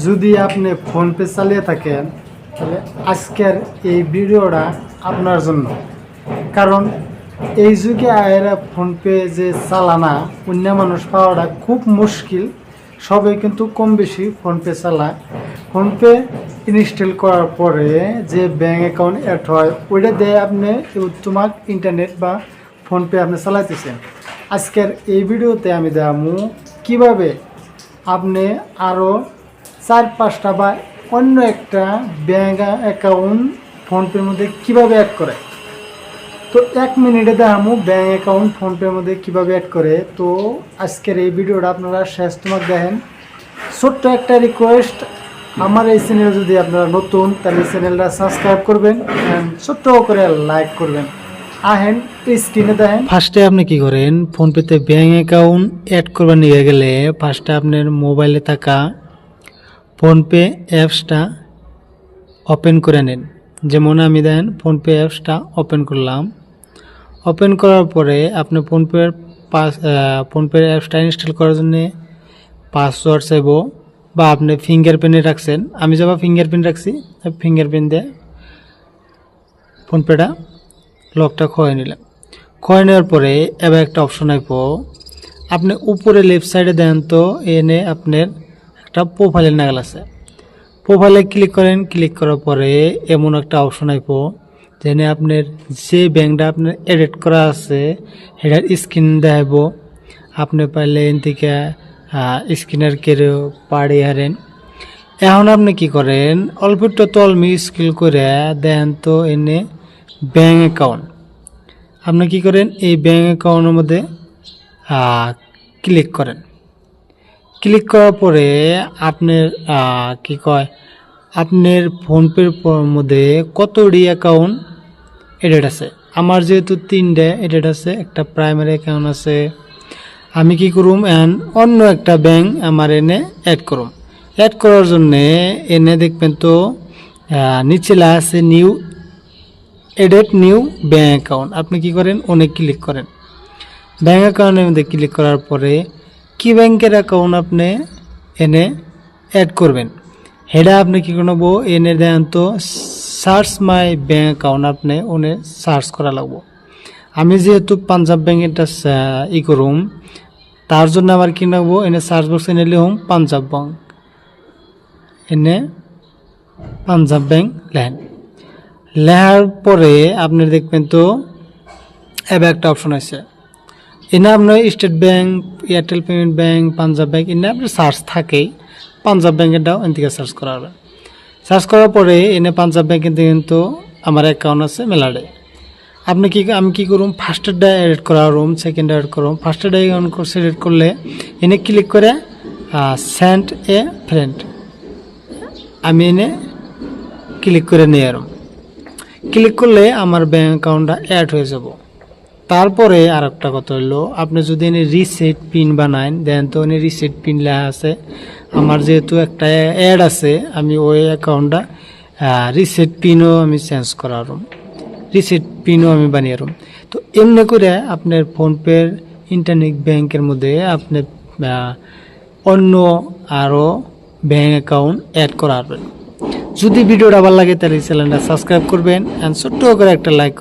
যদি আপনি ফোনপে চালিয়ে থাকেন তাহলে আজকের এই ভিডিওটা আপনার জন্য। কারণ এই যুগে আয়েরা ফোনপে যে চালানা অন্য মানুষ পাওয়াটা খুব মুশকিল। সবাই কিন্তু কম বেশি ফোনপে চালায়। ফোনপে ইনস্টল করার পরে যে ব্যাঙ্ক অ্যাকাউন্ট অ্যাড হয় ওইটা দিয়ে আপনি তোমার ইন্টারনেট বা ফোনপে আপনি চালাইতেছেন। আজকের এই ভিডিওতে আমি দেখাবো কীভাবে আপনি আরও 4-5টা বা অন্য একটা ব্যাঙ্ক অ্যাকাউন্ট ফোনপের মধ্যে কীভাবে অ্যাড করে। তো 1 মিনিটে দেখাবো ব্যাঙ্ক অ্যাকাউন্ট ফোনপের মধ্যে কীভাবে অ্যাড করে। তো আজকের এই ভিডিওটা আপনারা শেষ তোমার দেখেন। ছোট্ট একটা রিকোয়েস্ট, আমার এই চ্যানেল যদি আপনারা নতুন তাহলে চ্যানেলটা সাবস্ক্রাইব করবেন, ছোট্ট করে লাইক করবেন। আহেন স্ক্রিনে দেখেন। ফার্স্টে আপনি কি করেন, ফোনপেতে ব্যাঙ্ক অ্যাকাউন্ট অ্যাড করবার নিয়ে গেলে ফার্স্টে আপনার মোবাইলে থাকা ফোনপে অ্যাপসটা ওপেন করে নেন। যেমন আমি দেখেন ফোনপে অ্যাপসটা ওপেন করলাম। ওপেন করার পরে আপনি ফোনপে অ্যাপসটা ইনস্টল করার জন্য পাসওয়ার্ড চাইব বা আপনি ফিঙ্গারপ্রিন্টে রাখছেন। আমি যখন ফিঙ্গারপ্রিন্ট রাখছি, ফিঙ্গারপ্রিন্ট দিয়ে ফোনপেটা লকটা খোয়াই নিলাম। খোয়াই নেওয়ার পরে এবার একটা অপশন আইব, আপনি উপরে লেফট সাইডে দেন তো এনে আপনার একটা প্রোফাইলের নাগাল আছে। প্রোফাইলে ক্লিক করেন। ক্লিক করার পরে এমন একটা অপশন আইব যেখানে আপনার যে ব্যাঙ্কটা আপনার এডিট করা আছে সেটার স্ক্রিন দেখাইব। আপনি পাইলে এন থেকে স্ক্রিনের কেড়েও পাড়ি হারেন। এখন আপনি কি করেন, অল্প একটু তলমি স্ক্রল করে দেন তো এনে ব্যাঙ্ক অ্যাকাউন্ট। আপনি কি করেন, এই ব্যাঙ্ক অ্যাকাউন্টের মধ্যে ক্লিক করেন। ক্লিক করার পরে আপনার কি কয়, আপনার ফোনপের মধ্যে কতটি অ্যাকাউন্ট এডেড আছে। আমার যেহেতু 3টে এডেড আছে, একটা প্রাইমারি অ্যাকাউন্ট আছে। আমি কি করুম, অন্য একটা ব্যাঙ্ক আমার এনে অ্যাড করুম। অ্যাড করার জন্যে এনে দেখবেন তো নিচে লেখা আছে new added new bank account. আপনি কি করেন, অনেক ক্লিক করেন। ব্যাঙ্ক অ্যাকাউন্টের মধ্যে ক্লিক করার পরে কি ব্যাংকের অ্যাকাউন্ট আপনি এনে অ্যাড করবেন সেটা আপনি কি করব, এনে দেন তো সার্চ মাই ব্যাঙ্ক অ্যাকাউন্ট আপনি ওনে সার্চ করা লাগবো। আমি যেহেতু পাঞ্জাব ব্যাঙ্ক এটা করুম, তার জন্য আমার কি লাগবো, এনে সার্চ বক্সে এনে লিখুম পাঞ্জাব ব্যাঙ্ক। এনে পাঞ্জাব ব্যাঙ্ক লেখেন। লেখার পরে আপনি দেখবেন তো এবার একটা অপশন আছে, এনে আপনার state bank, Airtel payment bank, Punjab bank এনে আপনার সার্চ থাকেই। পাঞ্জাব ব্যাঙ্কেরটাও এন থেকে সার্চ করা হবে। সার্চ করার পরে এনে পাঞ্জাব ব্যাঙ্কের থেকে কিন্তু আমার অ্যাকাউন্ট আছে মেলাডে। আপনি আমি কি করুম, ফার্স্টেরটা এড করা রুম, সেকেন্ড এড করুম। ফার্স্টেরটা অ্যাকাউন্ট সিলেক্ট করলে এনে ক্লিক করে সেন্ড এ ফ্রেন্ড আমি এনে ক্লিক করে নিয়ে আরম। ক্লিক করলে আমার ব্যাঙ্ক অ্যাকাউন্টটা অ্যাড হয়ে যাব। তারপরে আর একটা কথা হলো, আপনি যদি এনে রিসেট পিন বানান দেন তো এনে রিসেট পিন লেখা আছে। আমার যেহেতু একটা অ্যাড আছে, আমি ওই অ্যাকাউন্টটা রিসেট পিনও আমি চেঞ্জ করারম, রিসেট পিনও আমি বানিয়েরম। তো এমনি করে আপনার ফোনপের ইন্টারনেট ব্যাংকের মধ্যে আপনি অন্য আরও ব্যাঙ্ক অ্যাকাউন্ট অ্যাড করাবেন। যদি ভিডিওটা ভালো লাগে তাহলে চ্যানেলটা সাবস্ক্রাইব করবেন, ছোট্ট করে একটা লাইক করবেন।